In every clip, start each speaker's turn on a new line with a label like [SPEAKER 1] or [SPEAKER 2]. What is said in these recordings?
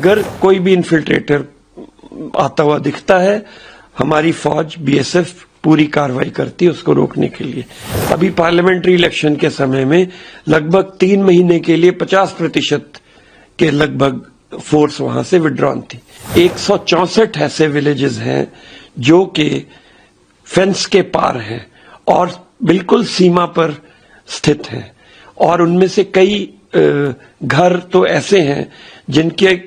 [SPEAKER 1] अगर कोई भी इन्फिल्ट्रेटर आता हुआ दिखता है, हमारी फौज बीएसएफ पूरी कार्रवाई करती है उसको रोकने के लिए। अभी पार्लियामेंट्री इलेक्शन के समय में लगभग 3 महीने के लिए 50% के लगभग फोर्स वहां से विड्रॉन थी। 164 ऐसे विलेजेस हैं जो कि फेंस के पार हैं और बिल्कुल सीमा पर स्थित हैं, और उनमें से कई घर तो ऐसे हैं जिनके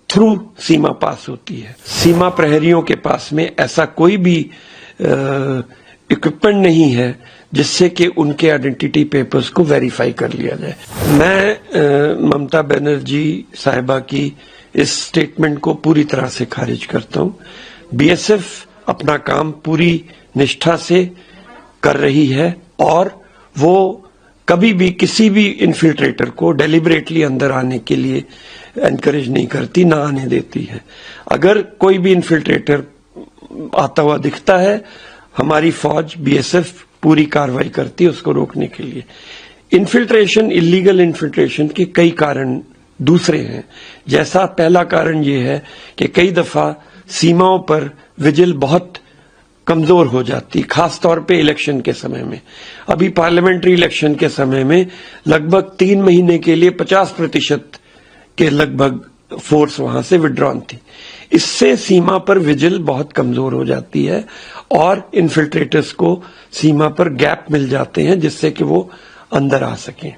[SPEAKER 1] थ्रू सीमा पास होती है। सीमा प्रहरियों के पास में ऐसा कोई भी इक्विपमेंट नहीं है जिससे कि उनके आइडेंटिटी पेपर्स को वेरीफाई कर लिया जाए। मैं ममता बनर्जी साहिबा की इस स्टेटमेंट को पूरी तरह से खारिज करता हूं। बीएसएफ अपना काम पूरी निष्ठा से कर रही है और वो कभी भी किसी भी इन्फिल्ट्रेटर को डेलिबरेटली अंदर आने के लिए एनकरेज नहीं करती, ना आने देती है। अगर कोई भी इन्फिल्ट्रेटर आता हुआ दिखता है, हमारी फौज बीएसएफ पूरी कार्रवाई करती है उसको रोकने के लिए। इन्फिल्ट्रेशन, इलीगल इन्फिल्ट्रेशन के कई कारण दूसरे हैं। जैसा पहला कारण ये है कि कई दफा सीमाओं पर विजिल बहुत कमजोर हो जाती, खास तौर पे इलेक्शन के समय में। अभी पार्लियामेंट्री इलेक्शन के समय में लगभग 3 महीने के लिए 50% के लगभग फोर्स वहां से विड्रॉन थी। इससे सीमा पर विजिल बहुत कमजोर हो जाती है और इन्फिल्ट्रेटर्स को सीमा पर गैप मिल जाते हैं जिससे कि वो अंदर आ सकें।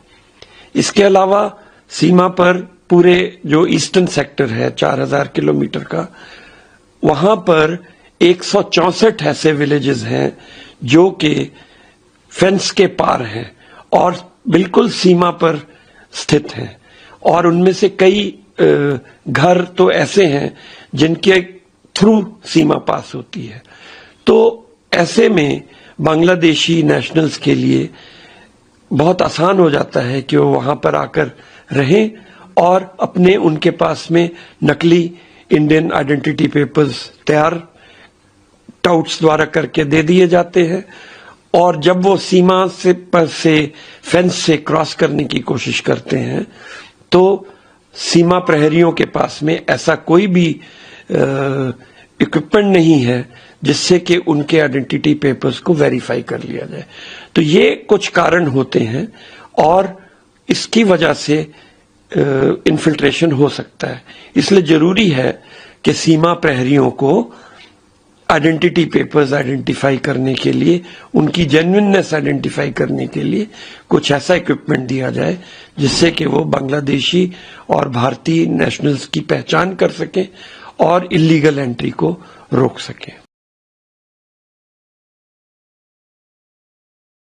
[SPEAKER 1] इसके अलावा सीमा पर पूरे जो ईस्टर्न सेक्टर है 4000 किलोमीटर का, वहां पर 164 ऐसे विलेजेस हैं जो कि फेंस के पार हैं और बिल्कुल सीमा पर स्थित हैं, और उनमें से कई घर तो ऐसे हैं जिनके थ्रू सीमा पास होती है। तो ऐसे में बांग्लादेशी नेशनल्स के लिए बहुत आसान हो जाता है कि वो वहां पर आकर रहें और अपने उनके पास में नकली इंडियन आइडेंटिटी पेपर्स तैयार टाउट्स द्वारा करके दे दिए जाते हैं, और जब वो सीमा से फेंस से क्रॉस करने की कोशिश करते हैं तो सीमा प्रहरियों के पास में ऐसा कोई भी इक्विपमेंट नहीं है जिससे कि उनके आइडेंटिटी पेपर्स को वेरीफाई कर लिया जाए। तो ये कुछ कारण होते हैं और इसकी वजह से इन्फिल्ट्रेशन हो सकता है। इसलिए जरूरी है कि सीमा प्रहरियों को आइडेंटिटी पेपर्स आइडेंटिफाई करने के लिए, उनकी जेन्युइननेस आइडेंटिफाई करने के लिए कुछ ऐसा इक्विपमेंट दिया जाए जिससे कि वो बांग्लादेशी और भारतीय नेशनल्स की पहचान कर सकें और इलीगल एंट्री को रोक सकें।